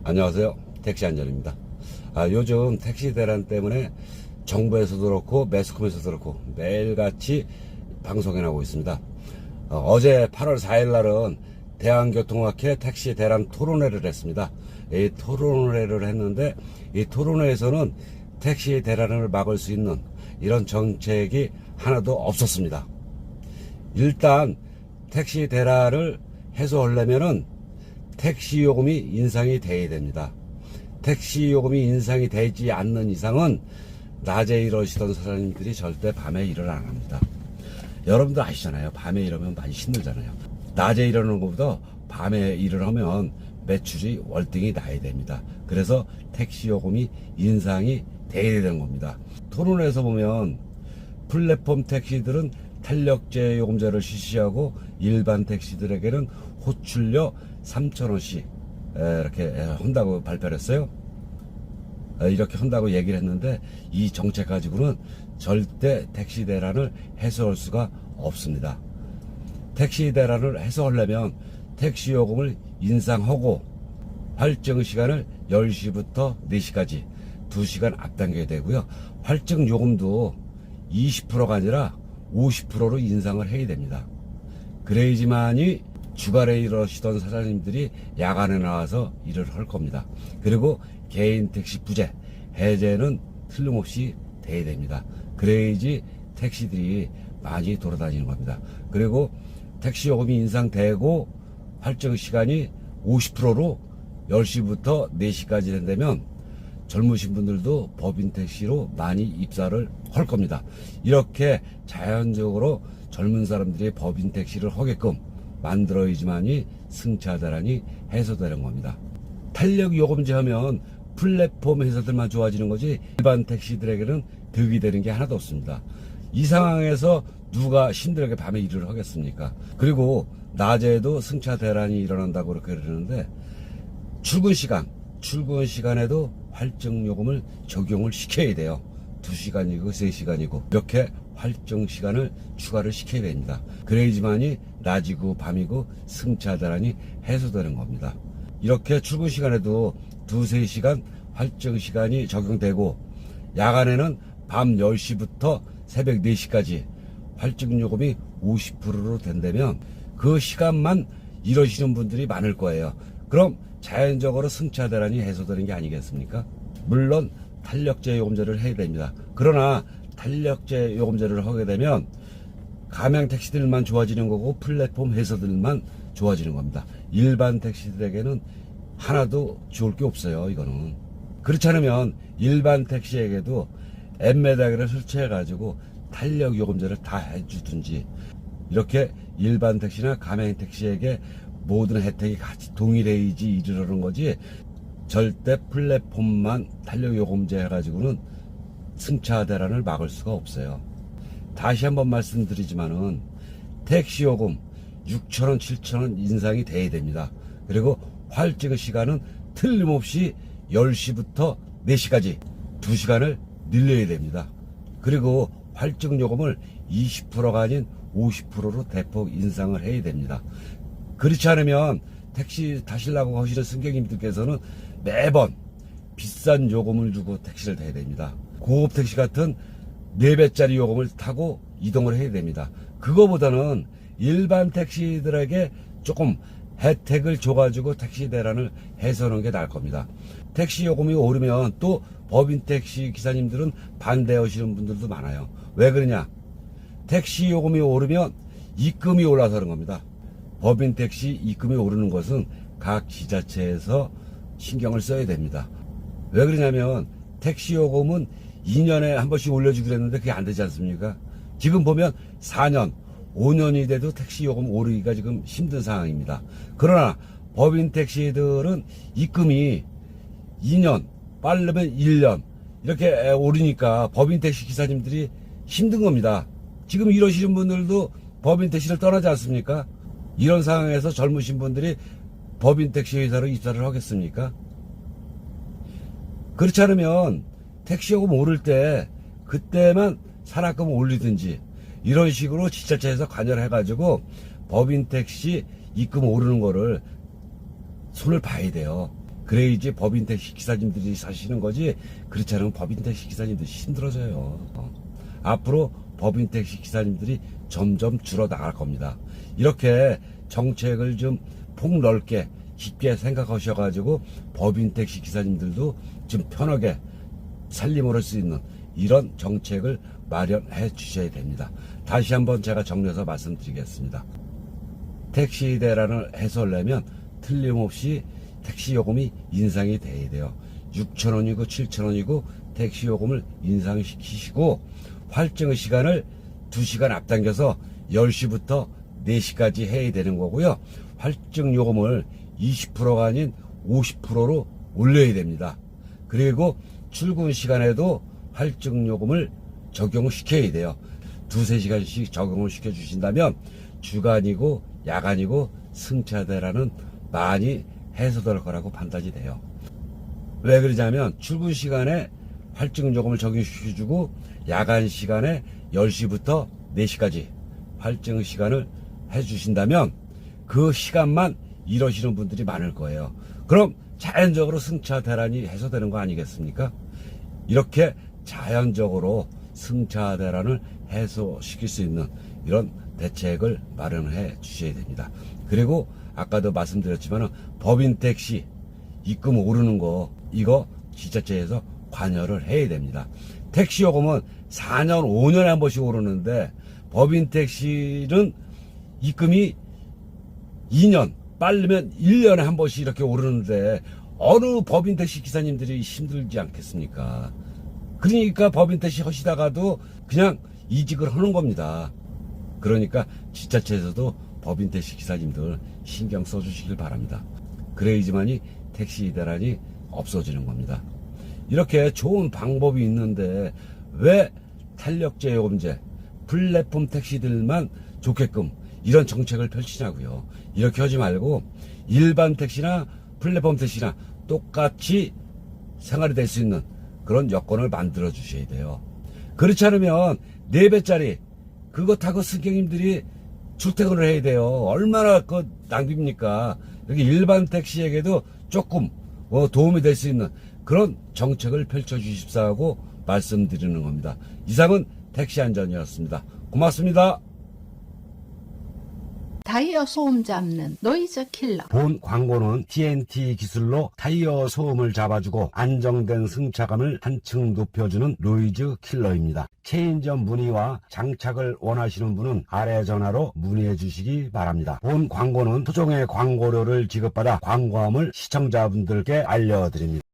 안녕하세요. 택시 안전입니다. 요즘 택시 대란 때문에 정부에서도 그렇고 매스컴에서도 그렇고 매일같이 방송에 나오고 있습니다. 어제 8월 4일 날은 대한교통학회 택시 대란 토론회를 했습니다. 이 토론회를 했는데 이 토론회에서는 택시 대란을 막을 수 있는 이런 정책이 하나도 없었습니다. 일단 택시 대란을 해소하려면은 택시 요금이 인상이 돼야 됩니다. 택시 요금이 인상이 되지 않는 이상은 낮에 일하시던 사장님들이 절대 밤에 일을 안 합니다. 여러분들 아시잖아요. 밤에 일하면 많이 힘들잖아요. 낮에 일하는 것보다 밤에 일을 하면 매출이 월등히 나야 됩니다. 그래서 택시 요금이 인상이 돼야 되는 겁니다. 토론에서 보면 플랫폼 택시들은 탄력제 요금제를 실시하고 일반 택시들에게는 호출료 3,000원씩 이렇게 한다고 발표를 했어요. 이렇게 한다고 얘기를 했는데 이 정책 가지고는 절대 택시 대란을 해소할 수가 없습니다. 택시 대란을 해소하려면 택시 요금을 인상하고 활정 시간을 10시부터 4시까지 2시간 앞당겨야 되고요. 활정 요금도 20%가 아니라 50%로 인상을 해야 됩니다. 그래야지만이 주간에 일하시던 사장님들이 야간에 나와서 일을 할 겁니다. 그리고 개인 택시 부재 해제는 틀림없이 돼야 됩니다. 그래야지 택시들이 많이 돌아다니는 겁니다. 그리고 택시 요금이 인상되고 활정 시간이 50%로 10시부터 4시까지 된다면 젊으신 분들도 법인 택시로 많이 입사를 할 겁니다. 이렇게 자연적으로 젊은 사람들이 법인 택시를 하게끔 만들어야지만이 승차 대란이 해소되는 겁니다. 탄력 요금제 하면 플랫폼 회사들만 좋아지는 거지 일반 택시들에게는 득이 되는 게 하나도 없습니다. 이 상황에서 누가 힘들게 밤에 일을 하겠습니까? 그리고 낮에도 승차 대란이 일어난다고 그렇게 그러는데 출근 시간에도 활정 요금을 적용을 시켜야 돼요. 2시간이고 3시간이고 이렇게 활정 시간을 추가를 시켜야 됩니다. 그래야지만이 낮이고 밤이고 승차 대란이 해소되는 겁니다. 이렇게 출근 시간에도 2-3시간 활정 시간이 적용되고 야간에는 밤 10시부터 새벽 4시까지 활정 요금이 50%로 된다면 그 시간만 일하시는 분들이 많을 거예요. 그럼 자연적으로 승차 대란이 해소되는 게 아니겠습니까? 물론 탄력제 요금제를 해야 됩니다. 그러나 탄력제 요금제를 하게 되면 가맹 택시들만 좋아지는 거고 플랫폼 회사들만 좋아지는 겁니다. 일반 택시들에게는 하나도 좋을 게 없어요. 이거는 그렇지 않으면 일반 택시에게도 엠메다기를 설치해 가지고 탄력 요금제를 다 해주든지 이렇게 일반 택시나 가맹 택시에게 모든 혜택이 같이 동일해야지 일을 하는 거지 절대 플랫폼만 탄력 요금제 해가지고는 승차 대란을 막을 수가 없어요. 다시 한번 말씀드리지만은 택시 요금 6,000원, 7,000원 인상이 돼야 됩니다. 그리고 활정 시간은 틀림없이 10시부터 4시까지 2시간을 늘려야 됩니다. 그리고 활정 요금을 20%가 아닌 50%로 대폭 인상을 해야 됩니다. 그렇지 않으면 택시 타시려고 하시는 승객님들께서는 매번 비싼 요금을 주고 택시를 타야 됩니다. 고급 택시 같은 4배짜리 요금을 타고 이동을 해야 됩니다. 그거보다는 일반 택시들에게 조금 혜택을 줘가지고 택시 대란을 해소하는 게 나을 겁니다. 택시 요금이 오르면 또 법인 택시 기사님들은 반대하시는 분들도 많아요. 왜 그러냐? 택시 요금이 오르면 입금이 올라서 그런 겁니다. 법인 택시 입금이 오르는 것은 각 지자체에서 신경을 써야 됩니다. 왜 그러냐면 택시 요금은 2년에 한 번씩 올려주기로 했는데 그게 안 되지 않습니까? 지금 보면 4년, 5년이 돼도 택시 요금 오르기가 지금 힘든 상황입니다. 그러나 법인 택시들은 입금이 2년, 빠르면 1년 이렇게 오르니까 법인 택시 기사님들이 힘든 겁니다. 지금 이러시는 분들도 법인 택시를 떠나지 않습니까? 이런 상황에서 젊으신 분들이 법인 택시 회사로 입사를 하겠습니까? 그렇지 않으면 택시 요금 오를 때 그때만 산악금 올리든지 이런 식으로 지자체에서 관여를 해가지고 법인 택시 입금 오르는 거를 손을 봐야 돼요. 그래야지 법인 택시 기사님들이 사시는 거지. 그렇지 않으면 법인 택시 기사님들이 힘들어져요. 앞으로 법인 택시 기사님들이 점점 줄어나갈 겁니다. 이렇게 정책을 좀 폭넓게 깊게 생각하셔가지고 법인 택시 기사님들도 좀 편하게 살림을 할 수 있는 이런 정책을 마련해 주셔야 됩니다. 다시 한번 제가 정리해서 말씀드리겠습니다. 택시 대란을 해소하려면 틀림없이 택시 요금이 인상이 돼야 돼요. 6,000원이고 7,000원이고 택시 요금을 인상시키시고 활증 시간을 2시간 앞당겨서 10시부터 4시까지 해야 되는 거고요. 활증 요금을 20%가 아닌 50%로 올려야 됩니다. 그리고 출근 시간에도 활증 요금을 적용을 시켜야 돼요. 2-3시간씩 적용을 시켜주신다면 주간이고 야간이고 승차 대란은 많이 해소될 거라고 판단이 돼요. 왜 그러냐면 출근 시간에 활증 요금을 적용시켜주고 야간 시간에 10시부터 4시까지 활증 시간을 해주신다면 그 시간만 일하시는 분들이 많을 거예요. 그럼 자연적으로 승차 대란이 해소되는 거 아니겠습니까? 이렇게 자연적으로 승차 대란을 해소시킬 수 있는 이런 대책을 마련해 주셔야 됩니다. 그리고 아까도 말씀드렸지만 법인 택시 입금 오르는 거 이거 지자체에서 관여를 해야 됩니다. 택시 요금은 4년 5년에 한 번씩 오르는데 법인 택시는 입금이 2년 빠르면 1년에 한 번씩 이렇게 오르는데 어느 법인 택시 기사님들이 힘들지 않겠습니까? 그러니까 법인 택시 하시다가도 그냥 이직을 하는 겁니다. 그러니까 지자체에서도 법인 택시 기사님들 신경 써주시길 바랍니다. 그래야지만이 택시 대란이 없어지는 겁니다. 이렇게 좋은 방법이 있는데 왜 탄력제 요금제 플랫폼 택시들만 좋게끔 이런 정책을 펼치냐고요. 이렇게 하지 말고 일반 택시나 플랫폼 택시나 똑같이 생활이 될 수 있는 그런 여건을 만들어 주셔야 돼요. 그렇지 않으면 4배짜리 그거 타고 승객님들이 출퇴근을 해야 돼요. 얼마나 그 낭비입니까? 여기 일반 택시에게도 조금 도움이 될 수 있는 그런 정책을 펼쳐 주십사 하고 말씀드리는 겁니다. 이상은 택시 안전이었습니다. 고맙습니다. 타이어 소음 잡는 노이즈 킬러. 본 광고는 TNT 기술로 타이어 소음을 잡아주고 안정된 승차감을 한층 높여주는 노이즈 킬러입니다. 체인점 문의와 장착을 원하시는 분은 아래 전화로 문의해 주시기 바랍니다. 본 광고는 토종의 광고료를 지급받아 광고함을 시청자분들께 알려드립니다.